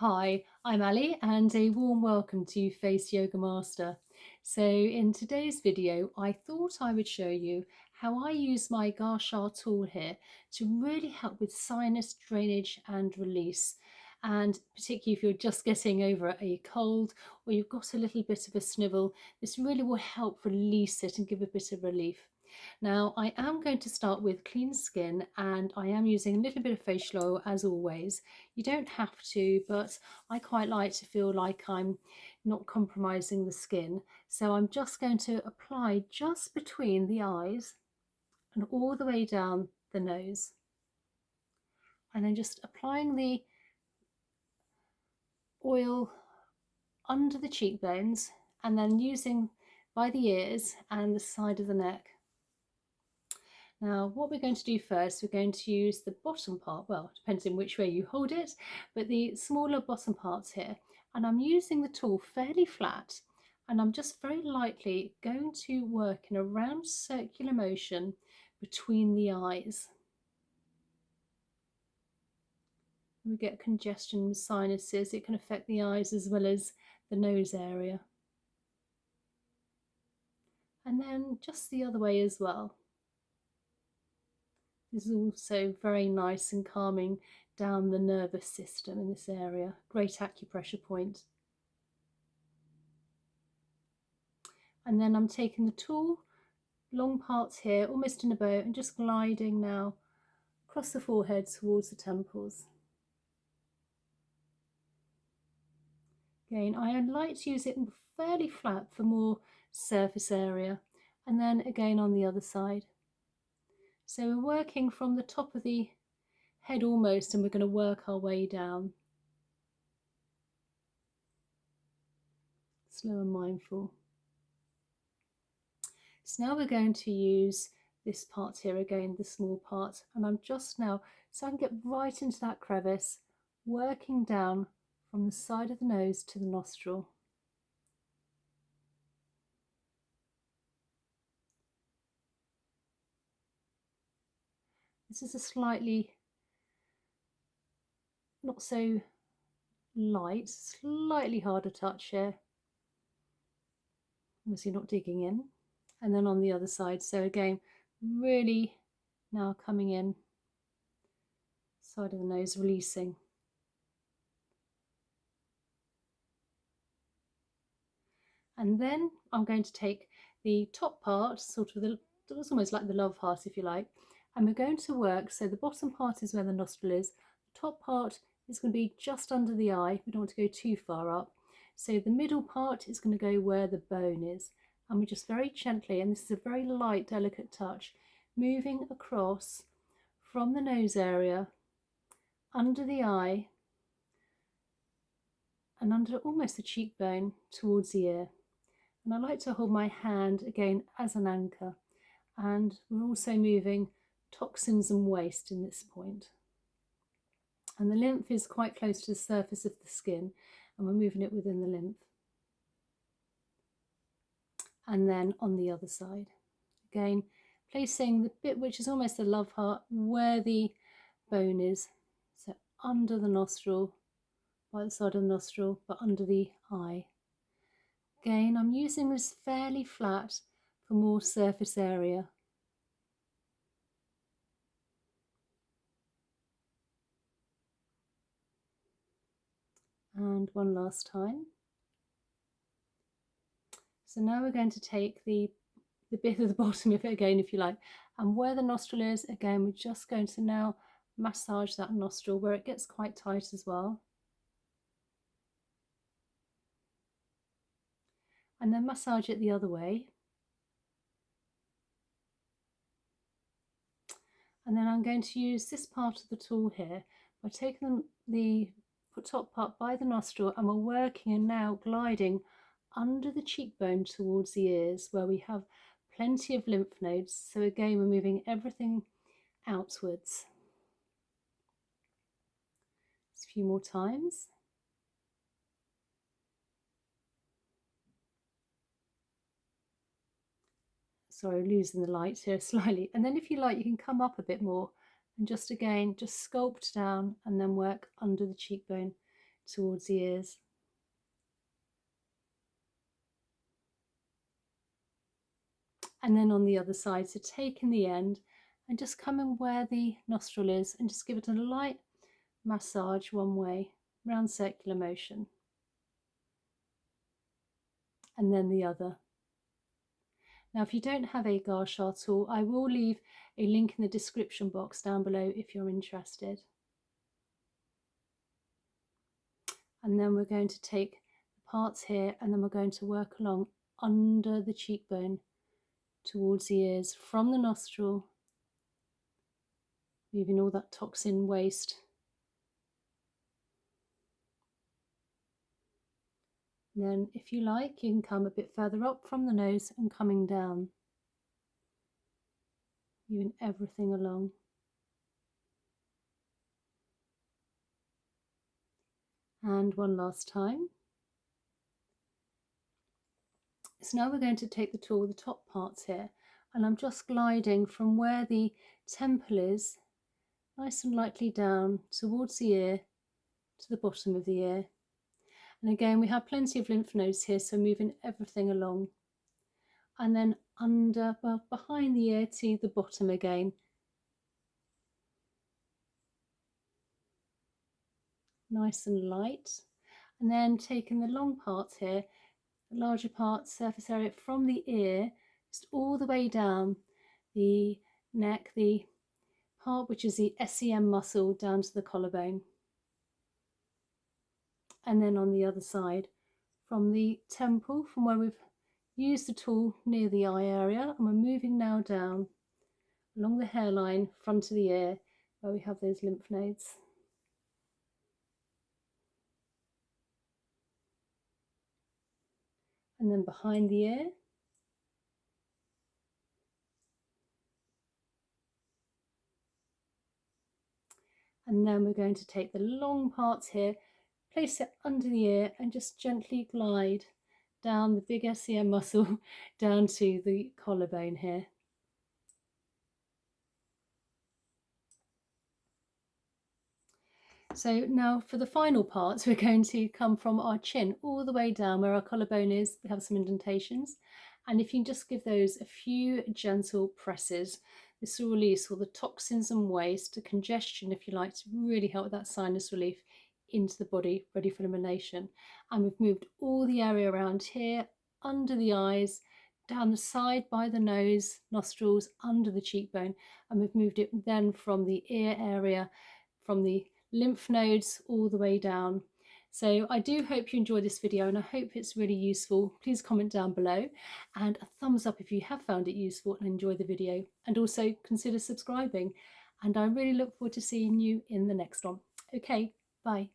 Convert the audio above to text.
Hi, I'm Ali and a warm welcome to Face Yoga Master. So in today's video, I thought I would show you how I use my Gua Sha tool here to really help with sinus drainage and release. And particularly if you're just getting over a cold or you've got a little bit of a snivel, this really will help release it and give a bit of relief. Now, I am going to start with clean skin and I am using a little bit of facial oil as always. You don't have to, but I quite like to feel like I'm not compromising the skin. So I'm just going to apply just between the eyes and all the way down the nose. And then just applying the oil under the cheekbones and then using by the ears and the side of the neck. Now, what we're going to do first, we're going to use the bottom part, well, depends on which way you hold it, but the smaller bottom parts here. And I'm using the tool fairly flat, and I'm just very lightly going to work in a round circular motion between the eyes. We get congestion in sinuses, it can affect the eyes as well as the nose area. And then just the other way as well. This is also very nice and calming down the nervous system in this area. Great acupressure point. And then I'm taking the tool, long parts here, almost in a bow, and just gliding now across the forehead towards the temples. Again, I like to use it fairly flat for more surface area. And then again on the other side. So we're working from the top of the head almost, and we're going to work our way down. Slow and mindful. So now we're going to use this part here again, the small part, and I'm just now, so I can get right into that crevice, working down from the side of the nose to the nostril. This is a slightly, not so light, slightly harder touch here. Obviously not digging in. And then on the other side, so again, really now coming in, side of the nose, releasing. And then I'm going to take the top part, sort of it's almost like the love heart if you like, and we're going to work, so the bottom part is where the nostril is, the top part is going to be just under the eye, we don't want to go too far up, so the middle part is going to go where the bone is, and we just very gently, and this is a very light, delicate touch, moving across from the nose area, under the eye, and under almost the cheekbone towards the ear. And I like to hold my hand again as an anchor, and we're also moving toxins and waste in this point. And the lymph is quite close to the surface of the skin, and we're moving it within the lymph. And then on the other side, again, placing the bit which is almost the love heart where the bone is, so under the nostril, by the side of the nostril, but under the eye. Again, I'm using this fairly flat for more surface area. And one last time. So now we're going to take the bit of the bottom of it again, if you like, and where the nostril is, again, we're just going to now massage that nostril where it gets quite tight as well. And then massage it the other way. And then I'm going to use this part of the tool here by taking the top part by the nostril, and we're working and now gliding under the cheekbone towards the ears where we have plenty of lymph nodes. So again, we're moving everything outwards. Just a few more times. Sorry, losing the light here slightly. And then if you like, you can come up a bit more and just again, just sculpt down and then work under the cheekbone towards the ears. And then on the other side, so take in the end and just come in where the nostril is and just give it a light massage one way, round circular motion. And then the other. Now, if you don't have a Gua Sha tool, I will leave a link in the description box down below if you're interested. And then we're going to take the parts here and then we're going to work along under the cheekbone towards the ears from the nostril, moving all that toxin waste. And then if you like, you can come a bit further up from the nose and coming down, moving everything along. And one last time. So now we're going to take the tool, the top parts here, and I'm just gliding from where the temple is, nice and lightly down towards the ear to the bottom of the ear. And again, we have plenty of lymph nodes here, so moving everything along. And then under, well, behind the ear to the bottom again. Nice and light. And then taking the long parts here, the larger part, surface area from the ear, just all the way down the neck, the part which is the SEM muscle down to the collarbone. And then on the other side, from the temple, from where we've used the tool near the eye area, and we're moving now down along the hairline, front of the ear, where we have those lymph nodes. And then behind the ear. And then we're going to take the long parts here, place it under the ear and just gently glide down the big SEM muscle down to the collarbone here. So now for the final parts, we're going to come from our chin all the way down where our collarbone is. We have some indentations. And if you just give those a few gentle presses, this will release all the toxins and waste, the congestion, if you like, to really help with that sinus relief into the body, ready for elimination. And we've moved all the area around here, under the eyes, down the side by the nose, nostrils, under the cheekbone. And we've moved it then from the ear area, from the lymph nodes all the way down. So I do hope you enjoyed this video and I hope it's really useful. Please comment down below and a thumbs up if you have found it useful and enjoyed the video, and also consider subscribing, and I really look forward to seeing you in the next one. Okay, bye.